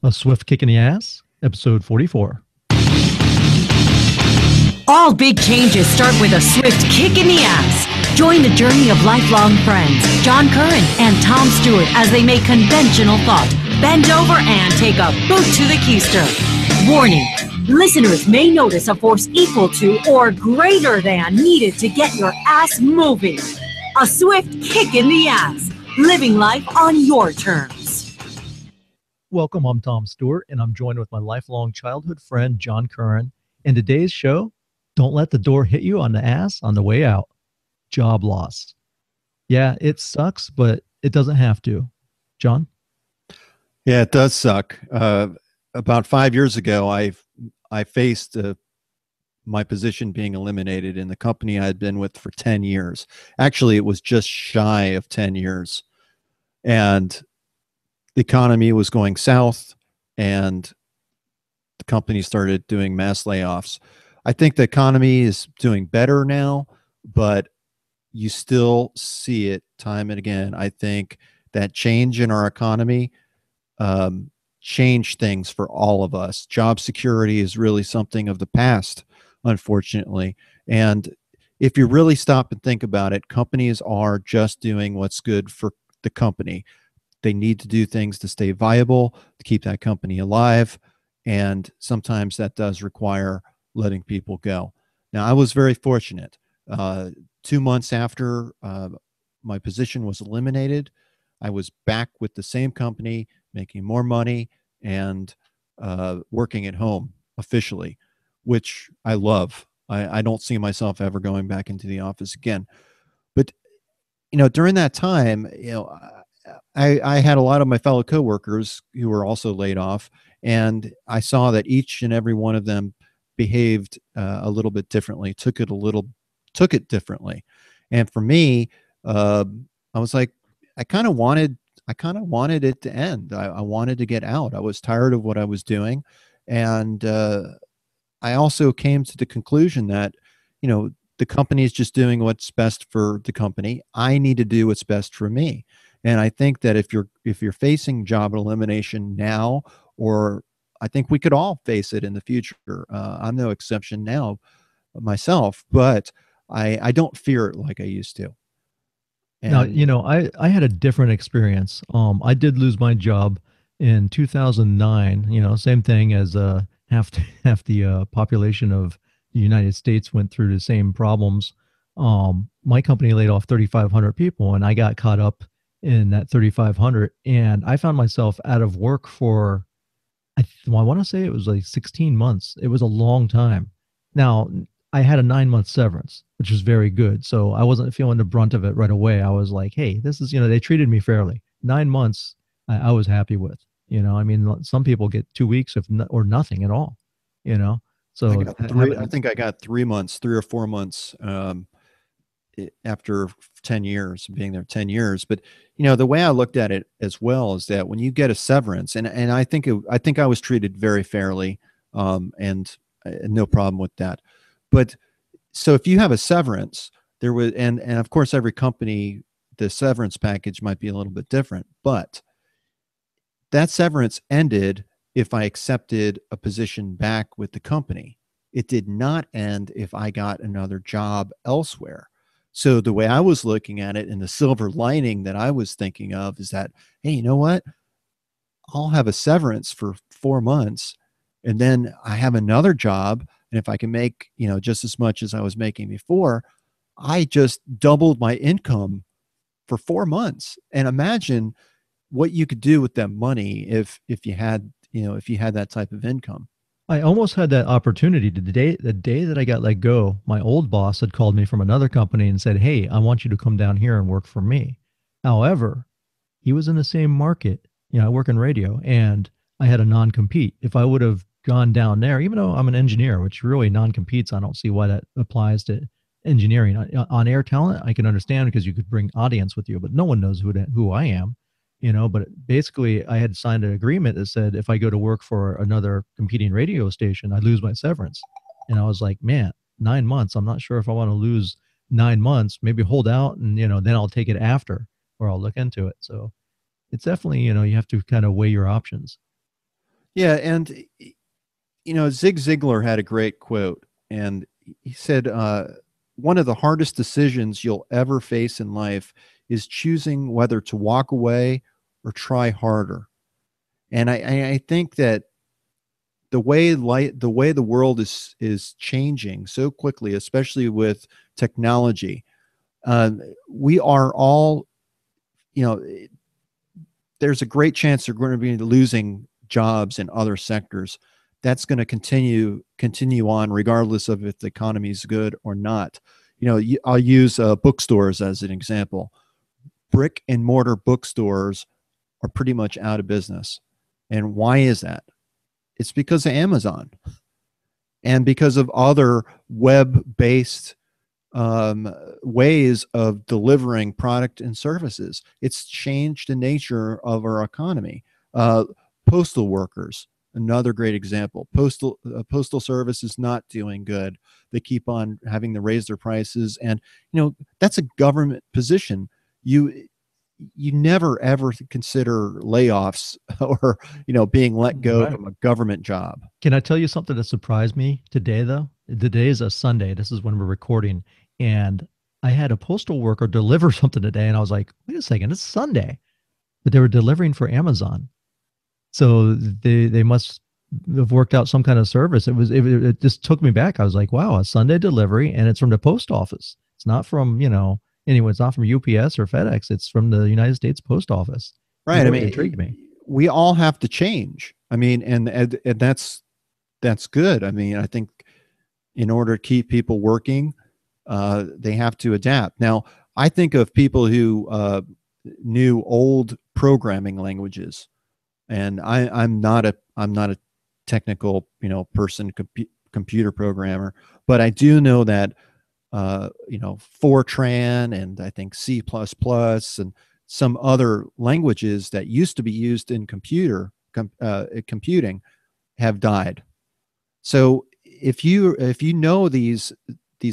A Swift Kick in the Ass, episode 44. All big changes start with a swift kick in the ass. Join the journey of lifelong friends, John Curran and Tom Stewart, as they make conventional thought bend over and take a boot to the keister. Warning, listeners may notice a force equal to or greater than needed to get your ass moving. A swift kick in the ass. Living life on your terms. Welcome, I'm Tom Stewart, and I'm joined with my lifelong childhood friend, John Curran. In today's show, don't let the door hit you on the ass on the way out. Job loss. Yeah, it sucks, but it doesn't have to. John? Yeah, it does suck. About 5 years ago, I faced my position being eliminated in the company I had been with for 10 years. Actually, it was just shy of 10 years. And the economy was going south, and the company started doing mass layoffs. I think the economy is doing better now, but you still see it time and again. I think that change in our economy changed things for all of us. Job security is really something of the past, unfortunately. And if you really stop and think about it, companies are just doing what's good for the company. They need to do things to stay viable, to keep that company alive. And sometimes that does require letting people go. Now, I was very fortunate. 2 months after my position was eliminated, I was back with the same company, making more money, and working at home officially, which I love. I don't see myself ever going back into the office again. But, during that time, I had a lot of my fellow coworkers who were also laid off, and I saw that each and every one of them behaved a little bit differently, took it differently. And for me, I was like, I kind of wanted it to end. I wanted to get out. I was tired of what I was doing. And I also came to the conclusion that, the company is just doing what's best for the company. I need to do what's best for me. And I think that if you're facing job elimination now, or I think we could all face it in the future. I'm no exception now myself, but I don't fear it like I used to. And now, I had a different experience. I did lose my job in 2009. Same thing as half the population of the United States went through the same problems. My company laid off 3,500 people, and I got caught up in that 3,500, and I found myself out of work for, I want to say it was like 16 months. It was a long time. Now, I had a 9-month severance, which was very good. So I wasn't feeling the brunt of it right away. I was like, hey, this is, they treated me fairly. 9 months, I was happy with. Some people get 2 weeks or nothing at all, So I think I got 3 months, 3 or 4 months after 10 years, being there 10 years. But, the way I looked at it as well is that when you get a severance, and I think I was treated very fairly, and no problem with that. But so if you have a severance, there was, and of course, every company, the severance package might be a little bit different, but that severance ended if I accepted a position back with the company. It did not end if I got another job elsewhere. So the way I was looking at it, and the silver lining that I was thinking of, is that, hey, you know what? I'll have a severance for 4 months, and then I have another job. And if I can make, just as much as I was making before, I just doubled my income for 4 months. And imagine what you could do with that money if you had that type of income. I almost had that opportunity. The day that I got let go, my old boss had called me from another company and said, hey, I want you to come down here and work for me. However, he was in the same market. I work in radio, and I had a non-compete. If I would have gone down there, even though I'm an engineer, which really non-competes, I don't see why that applies to engineering. On air talent, I can understand because you could bring audience with you, but no one knows who I am, but basically I had signed an agreement that said if I go to work for another competing radio station, I lose my severance. And I was like, man, 9 months, I'm not sure if I want to lose 9 months, maybe hold out and, then I'll take it after, or I'll look into it. So it's definitely, you have to kind of weigh your options. Yeah, and Zig Ziglar had a great quote, and he said, "One of the hardest decisions you'll ever face in life is choosing whether to walk away or try harder." And I think that the way the world is changing so quickly, especially with technology, uh, we are all, you know, there's a great chance they're going to be losing jobs in other sectors. That's going to continue on regardless of if the economy is good or not. I'll use bookstores as an example. Brick and mortar bookstores are pretty much out of business. And why is that? It's because of Amazon and because of other web based ways of delivering product and services. It's changed the nature of our economy. Uh, Postal workers, another great example. Postal service is not doing good. They keep on having to raise their prices, and that's a government position. You never ever consider layoffs or being let go Right. from a government job. Can I tell you something that surprised me today, though? The day is a Sunday. This is when we're recording. And I had a postal worker deliver something today. And I was like, wait a second, it's Sunday. But they were delivering for Amazon. So they must have worked out some kind of service. It just took me back. I was like, wow, a Sunday delivery. And it's from the post office. It's not from, anyway, it's not from UPS or FedEx. It's from the United States Post Office. It Right. I really mean, intrigued me. we all have to change. I mean, and that's good. I mean, I think in order to keep people working, they have to adapt. Now, I think of people who knew old programming languages, and I'm not a technical person, computer programmer, but I do know that Fortran and I think C++ and some other languages that used to be used in computing have died. So if you know these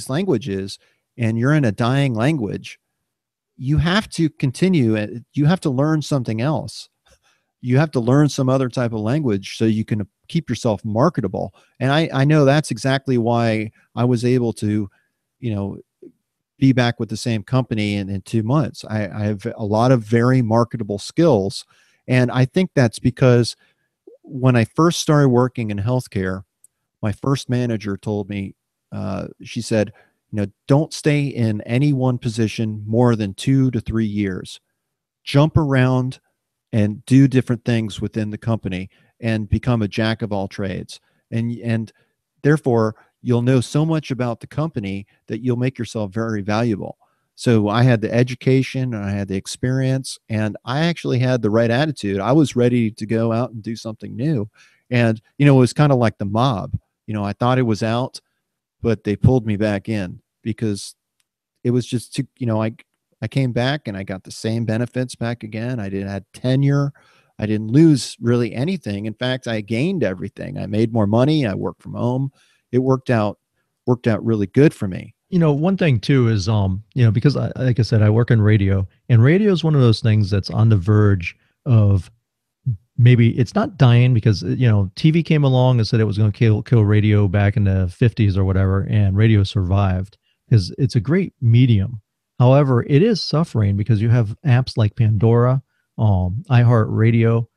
languages and you're in a dying language, you have to continue. You have to learn something else. You have to learn some other type of language so you can keep yourself marketable. And I know that's exactly why I was able to, you know, be back with the same company in 2 months. I have a lot of very marketable skills. And I think that's because when I first started working in healthcare, my first manager told me, she said, don't stay in any one position more than 2 to 3 years. Jump around and do different things within the company and become a jack of all trades. And therefore, you'll know so much about the company that you'll make yourself very valuable. So I had the education and I had the experience and I actually had the right attitude. I was ready to go out and do something new. And, it was kind of like the mob. I thought it was out, but they pulled me back in because it was just too, I came back and I got the same benefits back again. I didn't had tenure. I didn't lose really anything. In fact, I gained everything. I made more money. I worked from home. It worked out really good for me. One thing too is, because like I said, I work in radio, and radio is one of those things that's on the verge of maybe it's not dying because TV came along and said it was going to kill radio back in the 50s or whatever, and radio survived because it's a great medium. However, it is suffering because you have apps like Pandora, iHeartRadio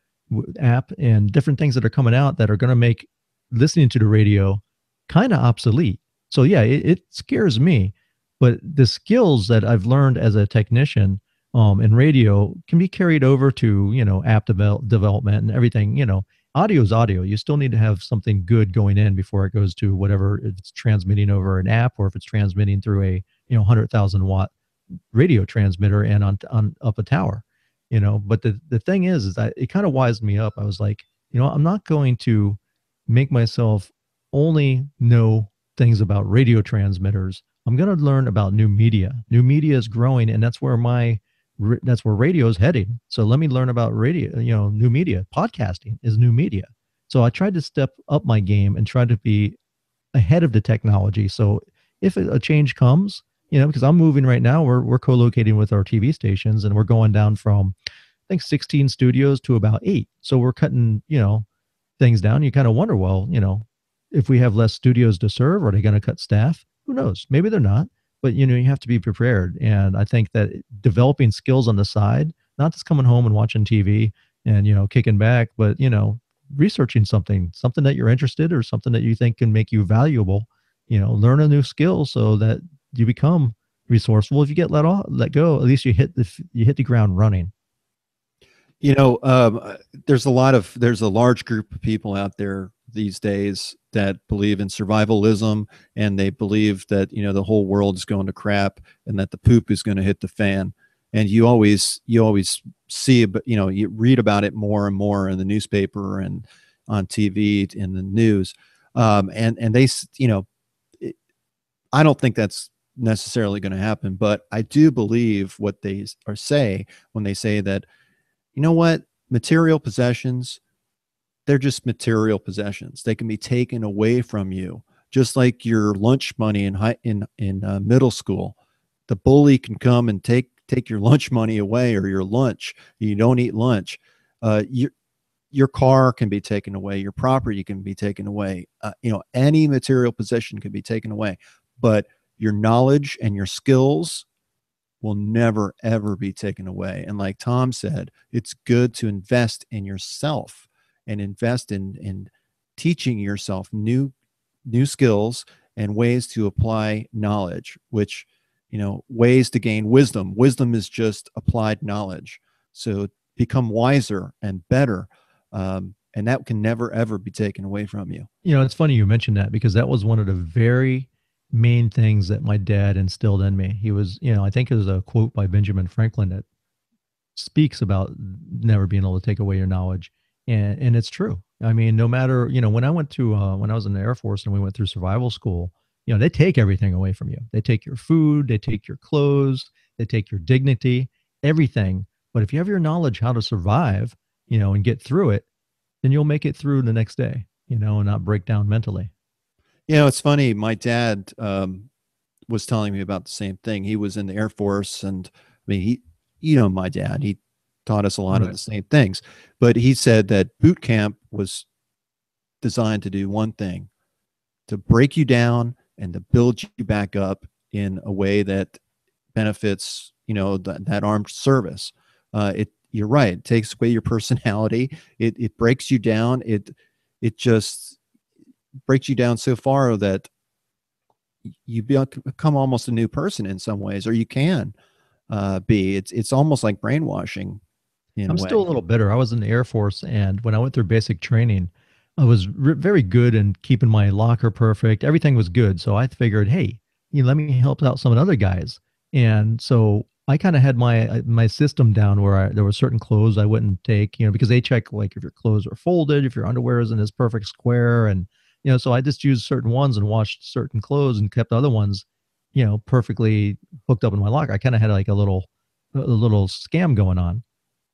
app, and different things that are coming out that are going to make listening to the radio kind of obsolete. So yeah, it scares me, but the skills that I've learned as a technician in radio can be carried over to app development and everything. Audio is audio. You still need to have something good going in before it goes to whatever, if it's transmitting over an app or if it's transmitting through a 100,000 watt radio transmitter and on up a tower. But the thing is that it kind of wised me up. I was like, I'm not going to make myself only know things about radio transmitters. I'm going to learn about new media. New media is growing, and that's where radio is heading. So let me learn about radio, new media. Podcasting is new media. So I tried to step up my game and try to be ahead of the technology. So if a change comes, because I'm moving right now, we're co-locating with our TV stations, and we're going down from I think 16 studios to about 8. So we're cutting, things down. You kind of wonder, well, if we have less studios to serve, are they going to cut staff? Who knows? Maybe they're not, but you have to be prepared. And I think that developing skills on the side, not just coming home and watching TV and kicking back, but researching something that you're interested or something that you think can make you valuable. Learn a new skill so that you become resourceful. If you get let go, at least you hit the ground running. There's a large group of people out there these days that believe in survivalism, and they believe that the whole world is going to crap and that the poop is going to hit the fan. And you always see, but you read about it more and more in the newspaper and on TV, in the news. And they, I don't think that's necessarily going to happen, but I do believe what they are say when they say that, what, material possessions, they're just material possessions. They can be taken away from you, just like your lunch money in middle school. The bully can come and take your lunch money away, or your lunch. You don't eat lunch. Your car can be taken away. Your property can be taken away. Any material possession can be taken away, but your knowledge and your skills will never, ever be taken away. And like Tom said, it's good to invest in yourself and invest in teaching yourself new skills and ways to apply knowledge, which, ways to gain wisdom. Wisdom is just applied knowledge. So become wiser and better. And that can never, ever be taken away from you. It's funny you mentioned that, because that was one of the very main things that my dad instilled in me. He was, I think it was a quote by Benjamin Franklin that speaks about never being able to take away your knowledge. And it's true. I mean, no matter, when I went to, when I was in the Air Force and we went through survival school, they take everything away from you. They take your food, they take your clothes, they take your dignity, everything. But if you have your knowledge how to survive, and get through it, then you'll make it through the next day, and not break down mentally. It's funny. My dad was telling me about the same thing. He was in the Air Force, and I mean, my dad, he taught us a lot of the same things. But he said that boot camp was designed to do one thing: to break you down and to build you back up in a way that benefits, that armed service. You're right. It takes away your personality. It breaks you down. It just breaks you down so far that you become almost a new person in some ways, or you can be. It's almost like brainwashing in a I'm way. still a little bitter. I was in the Air Force, and when I went through basic training, I was very good in keeping my locker perfect. Everything was good. So I figured, hey, let me help out some of the other guys. And so I kind of had my system down where there were certain clothes I wouldn't take, because they check like if your clothes are folded, if your underwear is in this perfect square, and so I just used certain ones and washed certain clothes and kept other ones, perfectly hooked up in my locker. I kind of had like a little scam going on.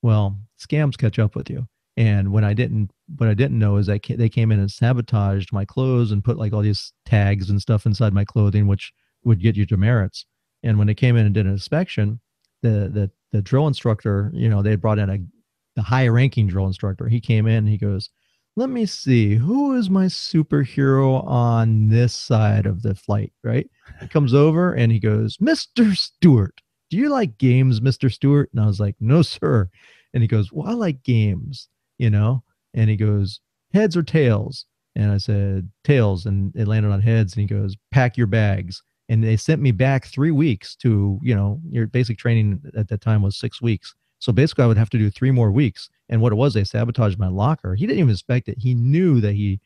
Well, scams catch up with you. And what I didn't know is that they came in and sabotaged my clothes and put like all these tags and stuff inside my clothing, which would get you demerits. And when they came in and did an inspection, the drill instructor, they brought in the high ranking drill instructor. He came in and he goes, let me see, who is my superhero on this side of the flight, right? He comes over and he goes, Mr. Stewart, do you like games, Mr. Stewart? And I was like, no, sir. And he goes, well, I like games, and he goes, heads or tails? And I said, tails. And it landed on heads. And he goes, pack your bags. And they sent me back 3 weeks to, your basic training at that time was 6 weeks. So basically I would have to do 3 more weeks. And what it was, they sabotaged my locker. He didn't even inspect it. He knew that he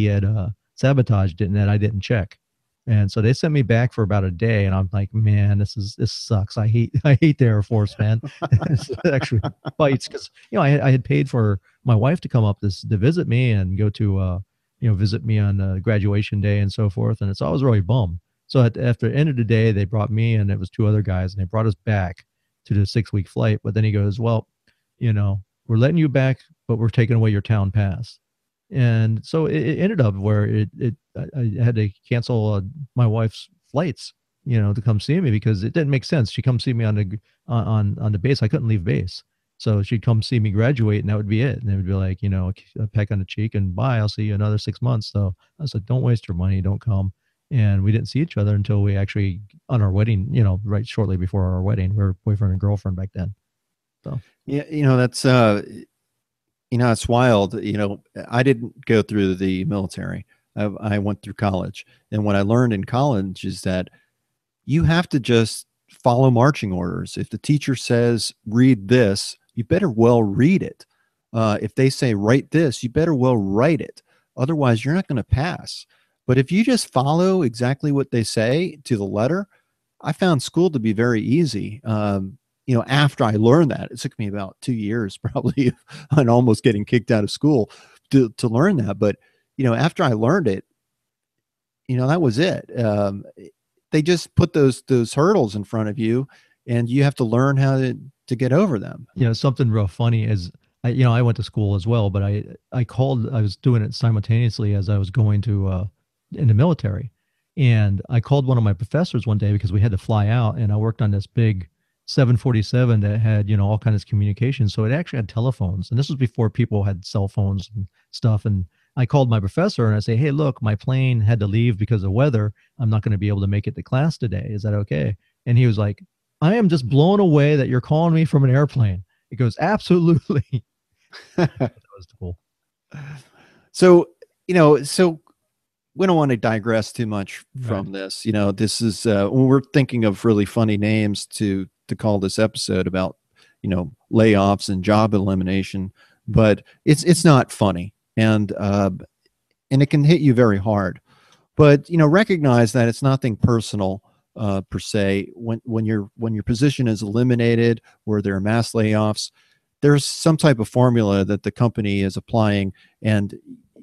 had sabotaged it and that I didn't check. And so they sent me back for about a day. And I'm like, man, this sucks. I hate the Air Force, man. It actually bites because, I had paid for my wife to come up to visit me and go to, visit me on graduation day and so forth. And I was really bummed. So after the end of the day, they brought me and it was 2 other guys, and they brought us back to the 6-week flight. But then he goes, well, we're letting you back, but we're taking away your town pass. And so it ended up where I had to cancel my wife's flights, to come see me, because it didn't make sense. She come see me on the base. I couldn't leave base. So she'd come see me graduate, and that would be it. And it would be like, a peck on the cheek and bye. I'll see you another 6 months. So I said, don't waste your money. Don't come. And we didn't see each other until we actually on our wedding. Right shortly before our wedding, we were boyfriend and girlfriend back then. So Yeah, that's it's wild. I didn't go through the military. I went through college, and what I learned in college is that you have to just follow marching orders. If the teacher says read this, you better well read it. If they say write this, you better well write it. Otherwise, you're not going to pass. But if you just follow exactly what they say to the letter, I found school to be very easy. After I learned that, it took me about 2 years probably on almost getting kicked out of school to learn that. But, after I learned it, that was it. They just put those hurdles in front of you, and you have to learn how to get over them. Something real funny is, I went to school as well, but I was doing it simultaneously as I was going to in the military. And I called one of my professors one day because we had to fly out, and I worked on this big 747 that had, all kinds of communication. So it actually had telephones. And this was before people had cell phones and stuff. And I called my professor and I say, hey, look, my plane had to leave because of weather. I'm not going to be able to make it to class today. Is that okay? And he was like, I am just blown away that you're calling me from an airplane. He goes, absolutely. That was cool. So, we don't want to digress too much from this. This is when we're thinking of really funny names to call this episode about, layoffs and job elimination, but it's not funny, and it can hit you very hard. But recognize that it's nothing personal per se. When your position is eliminated or there are mass layoffs, there's some type of formula that the company is applying, and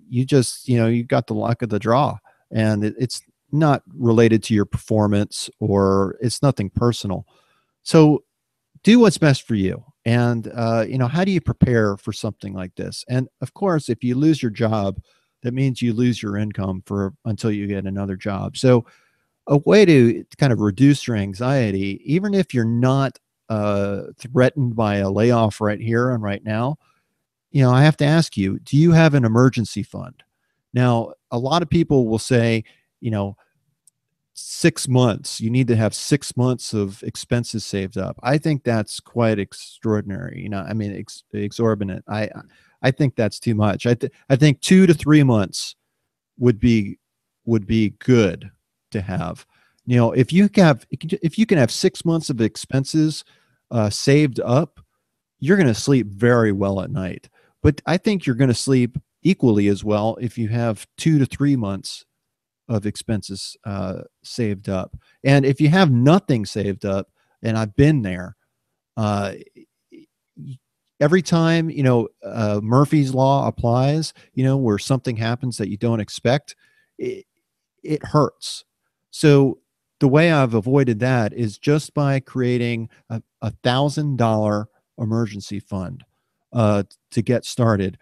you just you got the luck of the draw, and it's not related to your performance, or it's nothing personal. So do what's best for you. And how do you prepare for something like this? And of course, if you lose your job, that means you lose your income until you get another job. So a way to kind of reduce your anxiety, even if you're not threatened by a layoff right here and right now, I have to ask you, do you have an emergency fund? Now, a lot of people will say, 6 months, you need to have 6 months of expenses saved up. I think that's quite extraordinary. I mean, exorbitant. I think that's too much. I think 2 to 3 months would be good to have. If you can have 6 months of expenses saved up, you're going to sleep very well at night. But I think you're going to sleep equally as well if you have 2 to 3 months of expenses saved up. And if you have nothing saved up, and I've been there, every time Murphy's law applies, where something happens that you don't expect, it hurts. So the way I've avoided that is just by creating a $1,000 emergency fund to get started.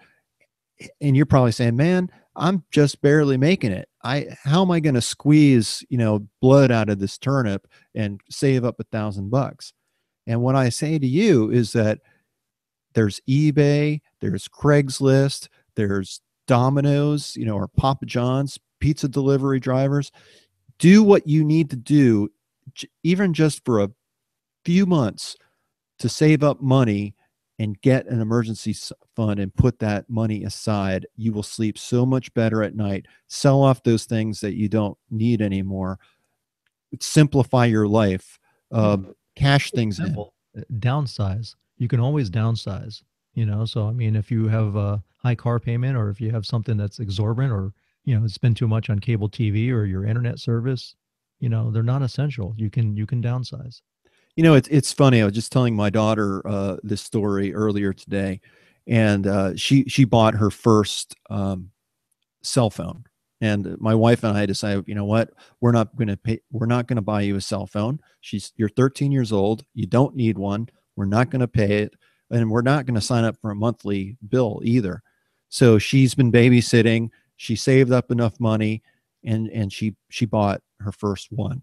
And you're probably saying, man, I'm just barely making it. How am I going to squeeze, blood out of this turnip and save up $1,000? And what I say to you is that there's eBay, there's Craigslist, there's Domino's, or Papa John's, pizza delivery drivers. Do what you need to do, even just for a few months, to save up money and get an emergency fund and put that money aside. You will sleep so much better at night. Sell off those things that you don't need anymore. Simplify your life. Cash things in. Downsize. You can always downsize. So I mean, if you have a high car payment, or if you have something that's exorbitant, or spend too much on cable TV or your internet service, they're not essential. You can downsize. It's funny. I was just telling my daughter this story earlier today, and she bought her first cell phone. And my wife and I decided, you know what, we're not going to buy you a cell phone. You're 13 years old. You don't need one. We're not going to pay it, and we're not going to sign up for a monthly bill either. So she's been babysitting. She saved up enough money, and she bought her first one.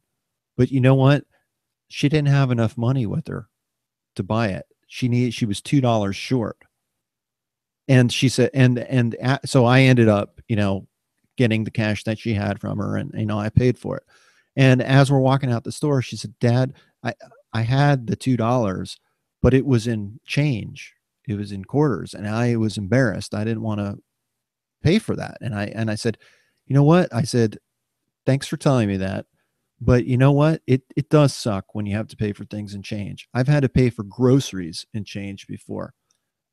But you know what? She didn't have enough money with her to buy it. She was $2 short. And she said, so I ended up, getting the cash that she had from her, and I paid for it. And as we're walking out the store, she said, Dad, I I had the $2, but it was in change. It was in quarters, and I was embarrassed. I didn't want to pay for that. And I said, you know what? I said, thanks for telling me that. But you know what? It does suck when you have to pay for things in change. I've had to pay for groceries in change before.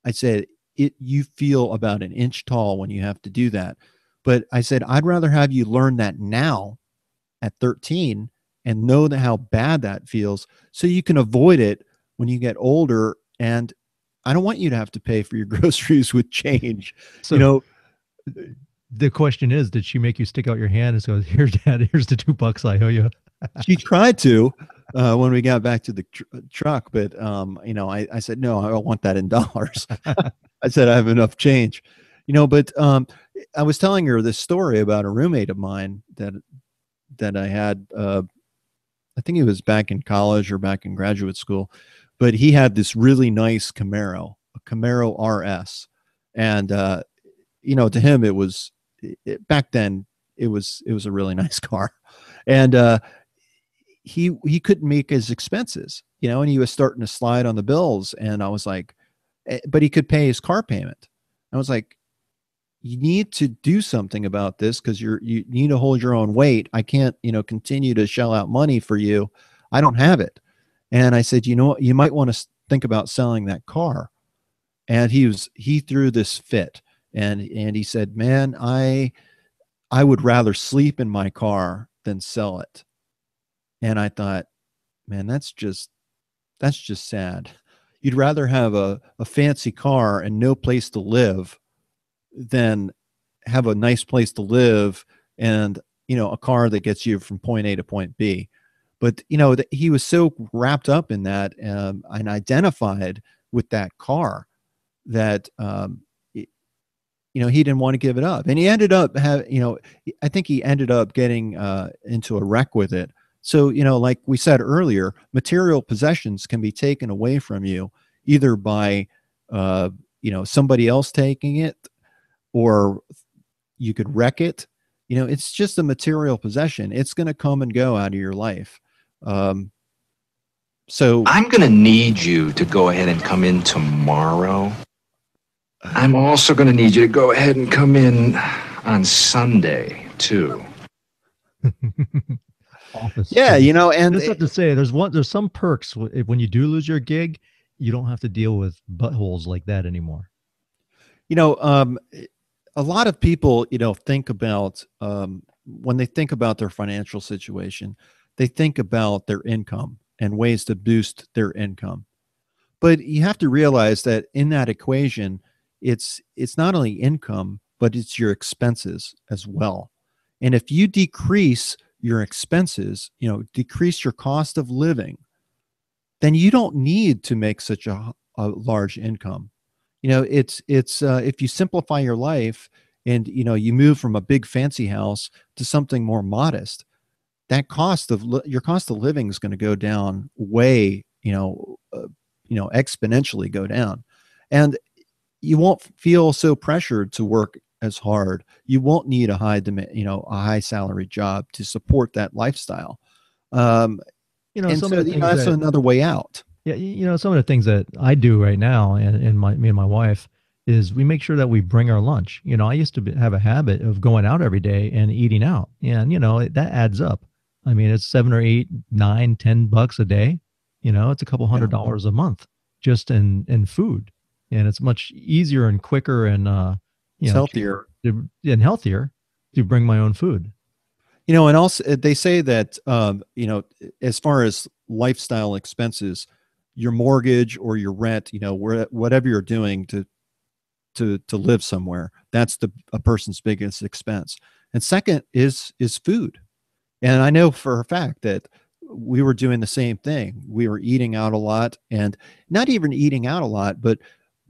I said, you feel about an inch tall when you have to do that. But I said, I'd rather have you learn that now at 13 and know how bad that feels so you can avoid it when you get older. And I don't want you to have to pay for your groceries with change. So the question is, did she make you stick out your hand and go, here, Dad, here's the $2 I owe you? She tried to when we got back to the truck, but I said, no, I don't want that in dollars. I said, I have enough change, but I was telling her this story about a roommate of mine that I had, I think it was back in college or back in graduate school, but he had this really nice Camaro, a Camaro RS. And, to him, back then it was a really nice car. And, he couldn't make his expenses, and he was starting to slide on the bills. And I was like, but he could pay his car payment. I was like, you need to do something about this because you need to hold your own weight. I can't, continue to shell out money for you. I don't have it. And I said, you might want to think about selling that car. And he threw this fit, and he said, man, I would rather sleep in my car than sell it. And I thought, man, that's just sad. You'd rather have a fancy car and no place to live than have a nice place to live and, a car that gets you from point A to point B. But, he was so wrapped up in that and identified with that car that, he didn't want to give it up. And he ended up I think he ended up getting into a wreck with it. So, like we said earlier, material possessions can be taken away from you either by, somebody else taking it, or you could wreck it. It's just a material possession. It's going to come and go out of your life. So I'm going to need you to go ahead and come in tomorrow. I'm also going to need you to go ahead and come in on Sunday too. Yeah, and I just have to say, there's some perks when you do lose your gig. You don't have to deal with buttholes like that anymore. A lot of people, think about when they think about their financial situation, they think about their income and ways to boost their income. But you have to realize that in that equation, it's not only income, but it's your expenses as well. And if you decrease your expenses, decrease your cost of living, then you don't need to make such a large income. It's if you simplify your life and, you move from a big fancy house to something more modest, that your cost of living is going to go down way, exponentially go down. And you won't feel so pressured to work as hard. You won't need a high salary job to support that lifestyle. And some so, of the things that's another way out. Yeah, some of the things that I do right now, and me and my wife, is we make sure that we bring our lunch. I used to have a habit of going out every day and eating out, and that adds up. I mean, it's $7 or $8, $9, $10 a day. It's a couple $100 a month just in food, and it's much easier and quicker and it's healthier and healthier to bring my own food. And also they say that as far as lifestyle expenses, your mortgage or your rent, whatever you're doing to live somewhere, that's a person's biggest expense. And second is food. And I know for a fact that we were doing the same thing. We were eating out a lot, and not even eating out a lot, but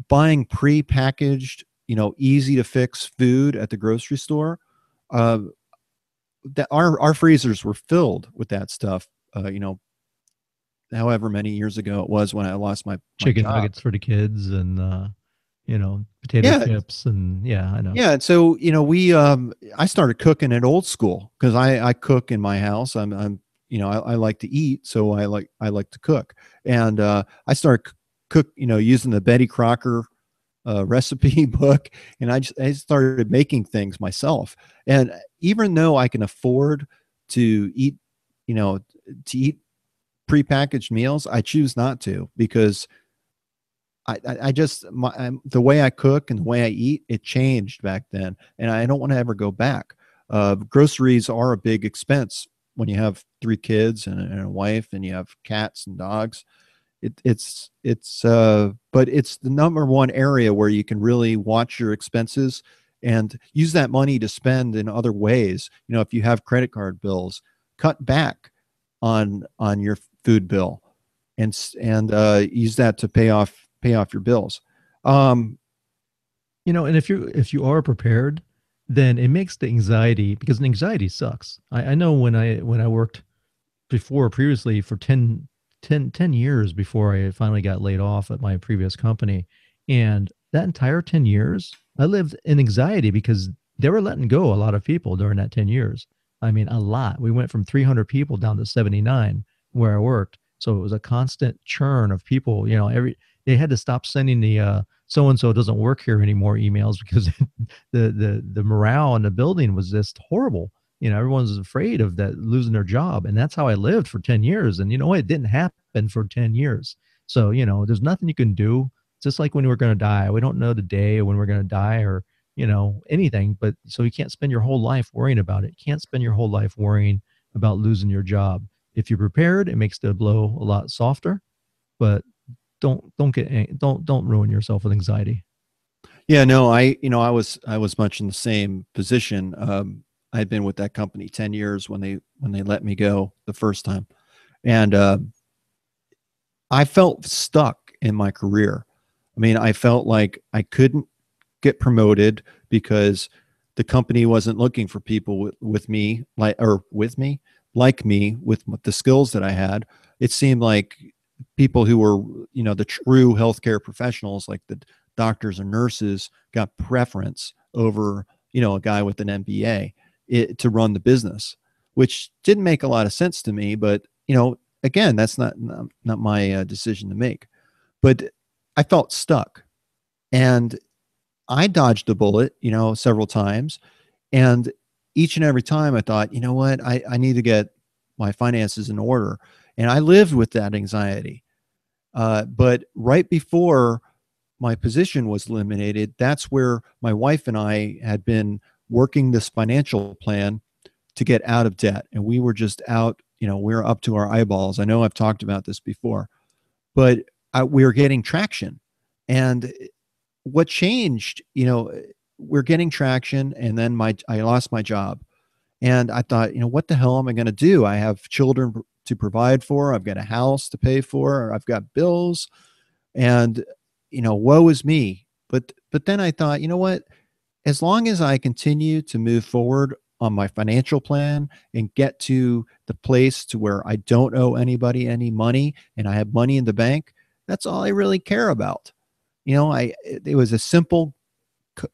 buying pre-packaged, easy to fix food at the grocery store. That our freezers were filled with that stuff, however many years ago it was when I lost my Chicken job. nuggets for the kids and, potato Yeah. chips. And yeah, I know. Yeah. And so, I started cooking at old school because I cook in my house. I like to eat. So I like to cook. And, I started cook, using the Betty Crocker, recipe book. And I started making things myself. And even though I can afford to eat, you know, to eat prepackaged meals, I choose not to because I just the way I cook and the way I eat, it changed back then, and I don't want to ever go back. Groceries are a big expense when you have three kids and a wife, and you have cats and dogs. But it's the number one area where you can really watch your expenses and use that money to spend in other ways. If you have credit card bills, cut back on your food bill and use that to pay off your bills. Um, And if you are prepared, then it makes the anxiety, because anxiety sucks. I know when I worked previously for 10 years before I finally got laid off at my previous company. And that entire 10 years, I lived in anxiety because they were letting go a lot of people during that 10 years. I mean, a lot. We went from 300 people down to 79 where I worked. So it was a constant churn of people. They had to stop sending the so and so doesn't work here anymore emails because the morale in the building was just horrible. Everyone was afraid of that losing their job. And that's how I lived for 10 years. And it didn't happen for 10 years. So, there's nothing you can do. It's just like when we're going to die. We don't know the day when we're going to die or, anything. But so you can't spend your whole life worrying about it. You can't spend your whole life worrying about losing your job. If you're prepared, it makes the blow a lot softer, but don't ruin yourself with anxiety. yeah, no, I was much in the same position. I'd been with that company 10 years when they let me go the first time. And I felt stuck in my career. I mean, I felt like I couldn't get promoted because the company wasn't looking for people with me like me with the skills that I had. It seemed like people who were, the true healthcare professionals, like the doctors and nurses, got preference over, a guy with an MBA to run the business, which didn't make a lot of sense to me. But, again, that's not my decision to make. But I felt stuck, and I dodged a bullet, several times. And each and every time I thought, you know what, I need to get my finances in order. And I lived with that anxiety. But right before my position was eliminated, that's where my wife and I had been working this financial plan to get out of debt. And we were just out, we were up to our eyeballs. I know I've talked about this before, but we were getting traction. And what changed, we're getting traction. And then I lost my job. And I thought, what the hell am I going to do? I have children to provide for. I've got a house to pay for. I've got bills, and woe is me. But then I thought, you know what? As long as I continue to move forward on my financial plan and get to the place to where I don't owe anybody any money and I have money in the bank, that's all I really care about. It was a simple,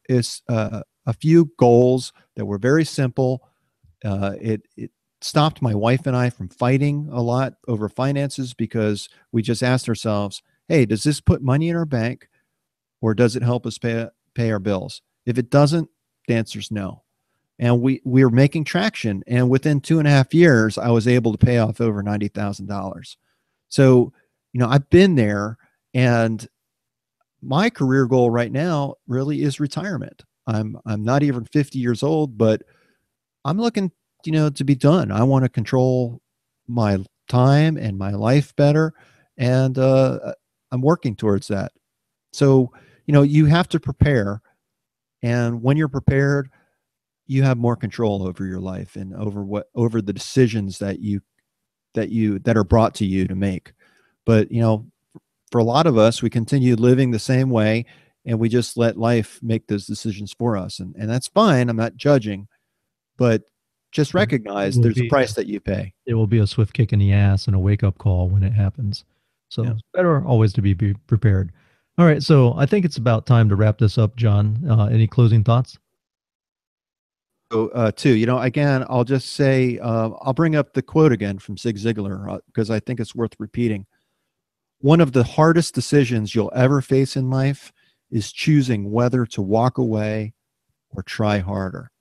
is a few goals that were very simple. It stopped my wife and I from fighting a lot over finances because we just asked ourselves, hey, does this put money in our bank, or does it help us pay our bills? If it doesn't, the answer is no. And we were making traction. And within 2.5 years, I was able to pay off over $90,000. So, I've been there, and my career goal right now really is retirement. I'm not even 50 years old, but I'm looking, to be done. I want to control my time and my life better. And I'm working towards that. So, you have to prepare. And when you're prepared, you have more control over your life and over the decisions that are brought to you to make. But, for a lot of us, we continue living the same way, and we just let life make those decisions for us. And that's fine. I'm not judging, but just recognize there's a price that you pay. It will be a swift kick in the ass and a wake-up call when it happens. So it's better always to be prepared. All right, so I think it's about time to wrap this up, John. Any closing thoughts? So, again, I'll just say, I'll bring up the quote again from Zig Ziglar because I think it's worth repeating. One of the hardest decisions you'll ever face in life is choosing whether to walk away or try harder.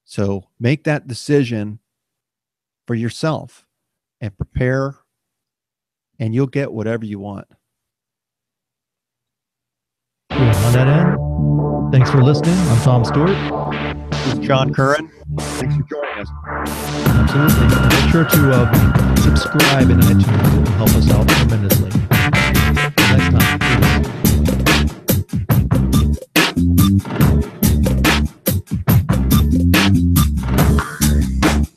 So make that decision for yourself and prepare, and you'll get whatever you want. Cool. On that end, thanks for listening. I'm Tom Stewart. This is John Curran. Thanks for joining us. Absolutely. Make sure to subscribe in iTunes. It will help us out tremendously.